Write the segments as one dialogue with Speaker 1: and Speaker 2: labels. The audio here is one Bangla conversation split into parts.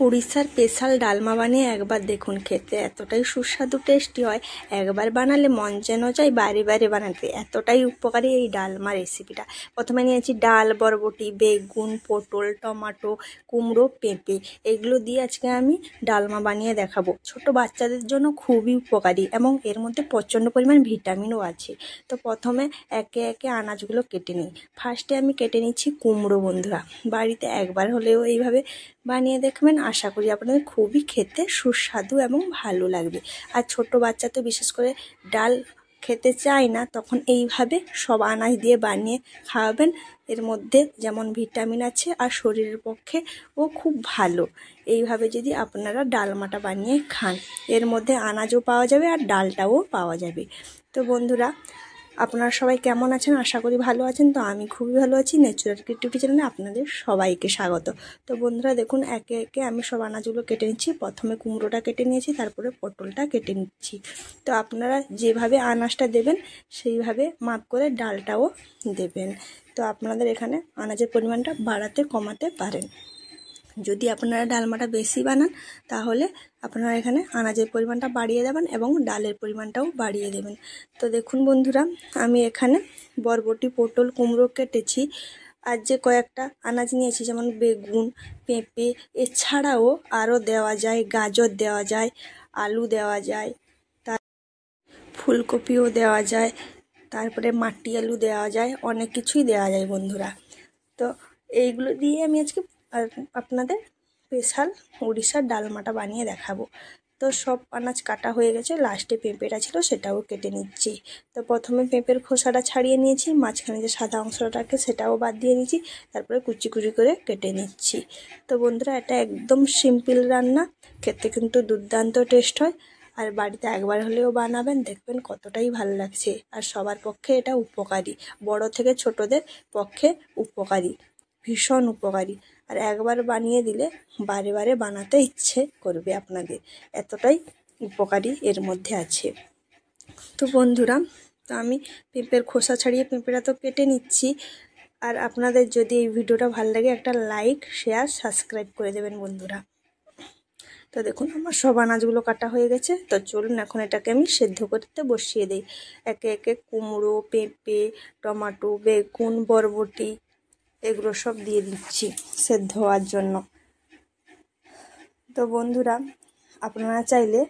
Speaker 1: উড়িষ্যার স্পেশাল ডালমা বানিয়ে একবার দেখুন, খেতে এতটাই সুস্বাদু টেস্টি হয়। একবার বানালে মন যেন চাই বারে বারে বানাতে, এতটাই উপকারী এই ডালমা রেসিপিটা। প্রথমে নিয়েছি ডাল, বরবটি, বেগুন, পটল, টমেটো, কুমড়ো, পেঁপে। এগুলো দিয়ে আজকে আমি ডালমা বানিয়ে দেখাবো। ছোট বাচ্চাদের জন্য খুবই উপকারী এবং এর মধ্যে প্রচণ্ড পরিমাণ ভিটামিনও আছে। তো প্রথমে একে একে আনাজগুলো কেটে নিই। ফার্স্টে আমি কেটে নিচ্ছি কুমড়ো। বন্ধুরা, বাড়িতে একবার হলেও এইভাবে বানিয়ে দেখবেন, আশা করি আপনাদের খুবই খেতে সুস্বাদু এবং ভালো লাগবে। আর ছোট বাচ্চা তো বিশেষ করে ডাল খেতে চায় না, তখন এইভাবে সব আনাজ দিয়ে বানিয়ে খাওয়াবেন। এর মধ্যে যেমন ভিটামিন আছে আর শরীরের পক্ষে ও খুব ভালো। এইভাবে যদি আপনারা ডালমাটা বানিয়ে খান, এর মধ্যে আনাজও পাওয়া যাবে আর ডালটাও পাওয়া যাবে। তো বন্ধুরা, আপনারা সবাই কেমন আছেন? আশা করি ভালো আছেন। তো আমি খুবই ভালো আছি। ন্যাচুরাল ক্রিয়েটিভিটি চ্যানেলে আপনাদের সবাইকে স্বাগত। তো বন্ধুরা দেখুন, একে একে আমি সব আনাজগুলো কেটে নিচ্ছি। প্রথমে কুমড়োটা কেটে নিয়েছি, তারপরে পটলটা কেটে নিচ্ছি। তো আপনারা যেভাবে আনাজটা দেবেন সেইভাবে মাপ করে ডালটাও দেবেন। তো আপনাদের এখানে আনাজের পরিমাণটা বাড়াতে কমাতে পারেন। যদি আপনারা ডালমাটা বেশি বানান তাহলে আপনারা এখানে আনাজের পরিমাণটা বাড়িয়ে দেবেন এবং ডালের পরিমাণটাও বাড়িয়ে দেবেন। তো দেখুন বন্ধুরা, আমি এখানে বরবটি, পটল, কুমড়ো কেটেছি। আর যে কয়েকটা আনাজ নিয়েছি, যেমন বেগুন, পেঁপে, এছাড়াও আরও দেওয়া যায়, গাজর দেওয়া যায়, আলু দেওয়া যায়, তার ফুলকপিও দেওয়া যায়, তারপরে মাটি আলু দেওয়া যায়, অনেক কিছুই দেওয়া যায় বন্ধুরা। তো এইগুলো দিয়ে আমি আজকে আপনাদের স্পেশাল উড়িষ্যার ডালমাটা বানিয়ে দেখাবো। তো সব আনাজ কাটা হয়ে গেছে, লাস্টে পেঁপেটা ছিল সেটাও কেটে নিচ্ছি। তো প্রথমে পেঁপের খোসাটা ছাড়িয়ে নিয়েছি, মাঝখানে যে সাদা অংশটাকে সেটাও বাদ দিয়ে নিচ্ছি, তারপরে কুচি কুচি করে কেটে নিচ্ছি। তো বন্ধুরা, এটা একদম সিম্পল রান্না, খেতে কিন্তু দুর্দান্ত টেস্ট হয়। আর বাড়িতে একবার হলেও বানাবেন, দেখবেন কতটাই ভালো লাগছে। আর সবার পক্ষে এটা উপকারী, বড় থেকে ছোটদের পক্ষে উপকারী, ভীষণ উপকারী। আর একবার বানিয়ে দিলে বারে বারে বানাতে ইচ্ছে করবে আপনাদের, এতটাই উপকারী এর মধ্যে আছে। তো বন্ধুরা, তো আমি পেঁপের খোসা ছাড়িয়ে পেঁপেটা তো কেটে নিচ্ছি। আর আপনাদের যদি এই ভিডিওটা ভালো লাগে, একটা লাইক, শেয়ার, সাবস্ক্রাইব করে দেবেন বন্ধুরা। তো দেখুন, আমার সব আনাজগুলো কাটা হয়ে গেছে। তো চলুন এখন এটাকে আমি সেদ্ধ করতে বসিয়ে দিই। একে একে কুমড়ো, পেঁপে, টমেটো, বেগুন, বরবটি এগুলো সব দিয়ে দিচ্ছি সেদ্ধ হওয়ার জন্য। তো বন্ধুরা, আপনারা চাইলে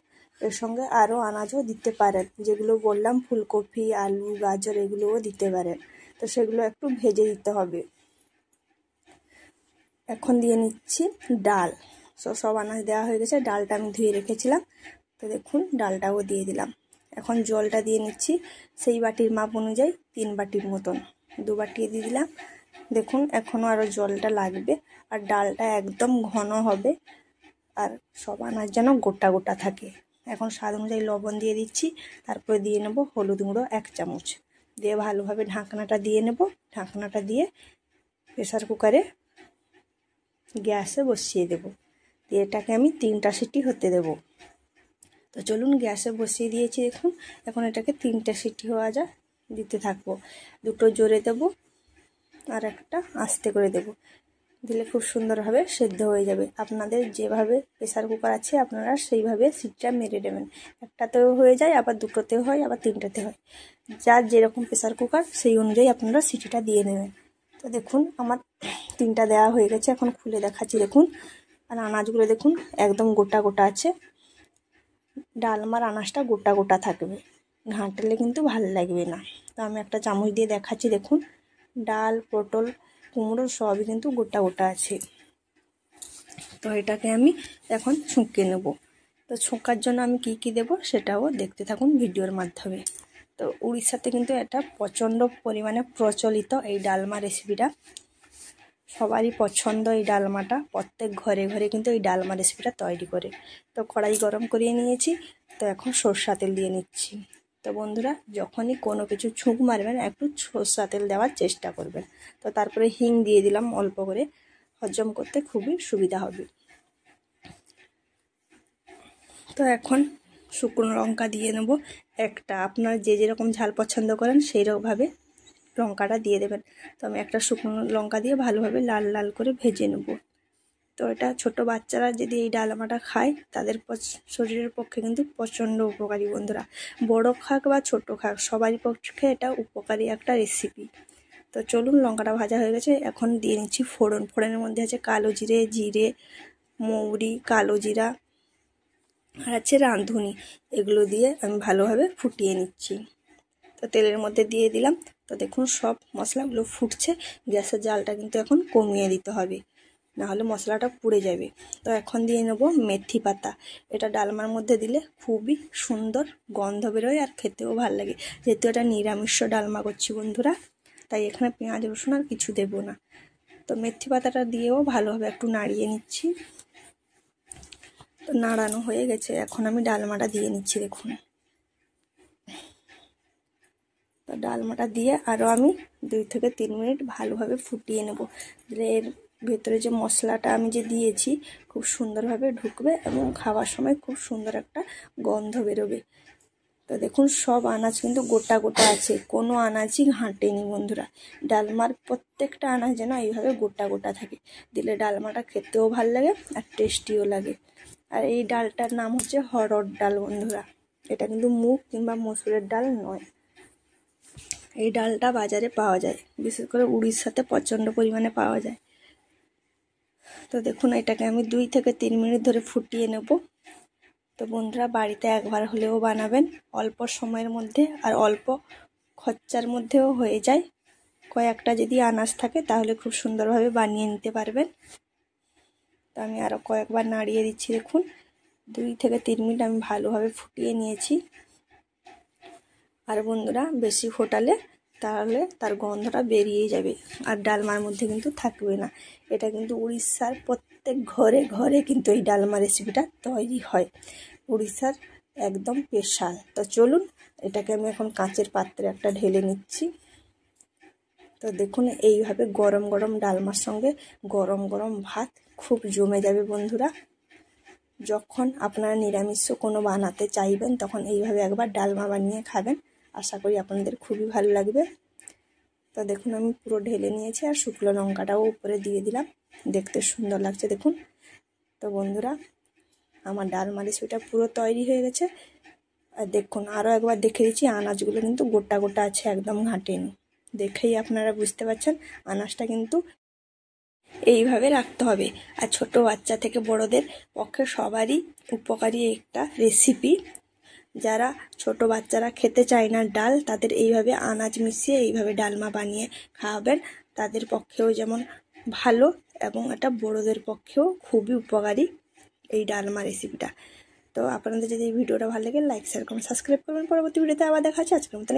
Speaker 1: এর সঙ্গে আরও আনাজও দিতে পারেন, যেগুলো বললাম ফুলকপি, আলু, গাজর এগুলোও দিতে পারেন। তো সেগুলো একটু ভেজে দিতে হবে। এখন দিয়ে নিচ্ছি ডাল। সব আনাজ দেওয়া হয়ে গেছে, ডালটা আমি ধুয়ে রেখেছিলাম। তো দেখুন, ডালটাও দিয়ে দিলাম। এখন জলটা দিয়ে নিচ্ছি, সেই বাটির মাপ অনুযায়ী 3 বাটির মতন, 2 বাটি দিয়ে দিলাম। দেখুন, এখনও আরও জলটা লাগবে। আর ডালটা একদম ঘন হবে, আর সব আনাজ যেন গোটা গোটা থাকে। এখন স্বাদ অনুযায়ী লবণ দিয়ে দিচ্ছি, তারপরে দিয়ে নেব হলুদ গুঁড়ো 1 চামচ, দিয়ে ভালোভাবে ঢাকনাটা দিয়ে নেব। ঢাকনাটা দিয়ে প্রেসার কুকারে গ্যাসে বসিয়ে দেব, দিয়ে এটাকে আমি 3টা সিটি হতে দেব। তো চলুন, গ্যাসে বসিয়ে দিয়েছি। দেখুন, এখন এটাকে 3টে সিটি হওয়া যায় দিতে থাকবো। 2টো জোরে দেব আর একটা আস্তে করে দেব, দিলে খুব সুন্দরভাবে সেদ্ধ হয়ে যাবে। আপনাদের যেভাবে প্রেসার কুকার আছে আপনারা সেইভাবে সিটিটা মেরে দেবেন। একটাতেও হয়ে যায়, আবার 2টোতেও হয়, আবার 3টেতে হয়। যার যেরকম প্রেসার কুকার সেই অনুযায়ী আপনারা সিটিটা দিয়ে নেবেন। তো দেখুন, আমার 3টা দেওয়া হয়ে গেছে। এখন খুলে দেখাচ্ছি। দেখুন, আর আনাজগুলো দেখুন একদম গোটা গোটা আছে। ডালমার আনাজটা গোটা গোটা থাকবে, ঘাঁটলে কিন্তু ভালো লাগবে না। তো আমি একটা চামচ দিয়ে দেখাচ্ছি। দেখুন, ডাল, পটল, কুমড়ো সবই কিন্তু গোটা গোটা আছে। তো এটাকে আমি এখন ছুঁকে নেব। তো ছোঁকার জন্য আমি কি কি দেব সেটাও দেখতে থাকুন ভিডিওর মাধ্যমে। তো উড়িষ্যাতে কিন্তু এটা প্রচণ্ড পরিমাণে প্রচলিত, এই ডালমা রেসিপিটা সবারই পছন্দ। এই ডালমাটা প্রত্যেক ঘরে ঘরে কিন্তু এই ডালমা রেসিপিটা তৈরি করে। তো কড়াই গরম করিয়ে নিয়েছি। তো এখন সরষা তেল দিয়ে নিচ্ছি। তো বন্ধুরা, যখনই কোনো কিছু ছুঁক মারবেন একটু সরষা তেল দেওয়ার চেষ্টা করবেন। তো তারপরে হিং দিয়ে দিলাম অল্প করে, হজম করতে খুবই সুবিধা হবে। তো এখন শুকনো লঙ্কা দিয়ে নেব একটা। আপনারা যে যেরকম ঝাল পছন্দ করেন সেই রকমভাবে লঙ্কাটা দিয়ে দেবেন। তো আমি একটা শুকনো লঙ্কা দিয়ে ভালোভাবে লাল লাল করে ভেজে নেব। তো এটা ছোট বাচ্চারা যদি এই ডালমাটা খায় তাদের শরীরের পক্ষে কিন্তু প্রচণ্ড উপকারী বন্ধুরা। বড় খাক বা ছোট খাক সবারই পক্ষে এটা উপকারী একটা রেসিপি। তো চলুন, লঙ্কাটা ভাজা হয়ে গেছে, এখন দিয়ে নিচ্ছি ফোড়ন। ফোড়নের মধ্যে আছে কালো জিরে, জিরে, মৌরি, কালো জিরা আর আছে রাঁধুনি। এগুলো দিয়ে আমি ভালোভাবে ফুটিয়ে নিচ্ছি। তো তেলের মধ্যে দিয়ে দিলাম। তো দেখুন সব মশলাগুলো ফুটছে। গ্যাসের জালটা কিন্তু এখন কমিয়ে দিতে হবে, নাহলে মশলাটা পুড়ে যাবে। তো এখন দিয়ে নেব মেথি পাতা। এটা ডালমার মধ্যে দিলে খুবই সুন্দর গন্ধ বেরোয় আর খেতেও ভালো লাগে। যেহেতু এটা নিরামিষ ডালমা করছি বন্ধুরা, তাই এখানে পেঁয়াজ রসুন আর কিছু দেব না। তো মেথি পাতাটা দিয়েও ভালোভাবে একটু নাড়িয়ে নিচ্ছি। তো নাড়ানো হয়ে গেছে, এখন আমি ডালমাটা দিয়ে নিচ্ছি। দেখুন, তো ডালমাটা দিয়ে আরও আমি 2 থেকে 3 মিনিট ভালোভাবে ফুটিয়ে নেব। দিলে এর ভেতরে যে মশলাটা আমি যে দিয়েছি খুব সুন্দরভাবে ঢুকবে এবং খাওয়ার সময় খুব সুন্দর একটা গন্ধ বেরোবে। তো দেখুন সব আনাজ কিন্তু গোটা গোটা আছে, কোনো আনাজই ঘাঁটেনি বন্ধুরা। ডালমার প্রত্যেকটা আনাজ যেন এইভাবে গোটা গোটা থাকে, দিলে ডালমাটা খেতেও ভালো লাগে আর টেস্টিও লাগে। আর এই ডালটার নাম হচ্ছে হরড় ডাল বন্ধুরা। এটা কিন্তু মুগ কিংবা মসুরের ডাল নয়। এই ডালটা বাজারে পাওয়া যায়, বিশেষ করে উড়িষ্যাতে প্রচণ্ড পরিমাণে পাওয়া যায়। তো দেখুন এটাকে আমি 2 থেকে 3 মিনিট ধরে ফুটিয়ে নেব। তো বন্ধুরা বাড়িতে একবার হলেও বানাবেন, অল্প সময়ের মধ্যে আর অল্প খরচার মধ্যেও হয়ে যায়। কয়েকটা যদি আনাজ থাকে তাহলে খুব সুন্দরভাবে বানিয়ে নিতে পারবেন। তো আমি আরও কয়েকবার নাড়িয়ে দিচ্ছি। দেখুন 2 থেকে 3 মিনিট আমি ভালোভাবে ফুটিয়ে নিয়েছি। আর বন্ধুরা বেশি ফোটালে তাহলে তার গন্ধটা বেরিয়ে যাবে আর ডালমার মধ্যে কিন্তু থাকবে না। এটা কিন্তু উড়িষ্যার প্রত্যেক ঘরে ঘরে কিন্তু এই ডালমা রেসিপিটা তৈরি হয়, উড়িষ্যার একদম স্পেশাল। তো চলুন এটাকে আমি এখন কাঁচের পাত্রে একটা ঢেলে নিচ্ছি। তো দেখুন এইভাবে গরম গরম ডালমার সঙ্গে গরম গরম ভাত খুব জমে যাবে বন্ধুরা। যখন আপনারা নিরামিষ কোনো বানাতে চাইবেন তখন এইভাবে একবার ডালমা বানিয়ে খাবেন, আশা করি আপনাদের খুবই ভালো লাগবে। তো দেখুন আমি পুরো ঢেলে নিয়েছি আর শুকনো লঙ্কাটাও উপরে দিয়ে দিলাম, দেখতে সুন্দর লাগছে দেখুন। তো বন্ধুরা আমার ডালমা রেসিপিটা পুরো তৈরি হয়ে গেছে। আর দেখুন আরও একবার দেখে দিচ্ছি, আনাজগুলো কিন্তু গোটা গোটা আছে, একদম ঘাঁটেনি। দেখেই আপনারা বুঝতে পারছেন আনাজটা কিন্তু এইভাবে রাখতে হবে। আর ছোট বাচ্চা থেকে বড়দের পক্ষে সবারই উপকারী একটা রেসিপি। যারা ছোট বাচ্চারা খেতে চায় না ডাল, তাদের এইভাবে আনাজ মিশিয়ে এইভাবে ডালমা বানিয়ে খাওয়াবেন, তাদের পক্ষেও যেমন ভালো এবং এটা বড়দের পক্ষেও খুবই উপকারী এই ডালমা রেসিপিটা। তো আপনাদের যদি এই ভিডিওটা ভালো লাগে লাইক শেয়ার করুন, সাবস্ক্রাইব করবেন। পরবর্তী ভিডিওতে আবার দেখা হচ্ছে। আজকের মতন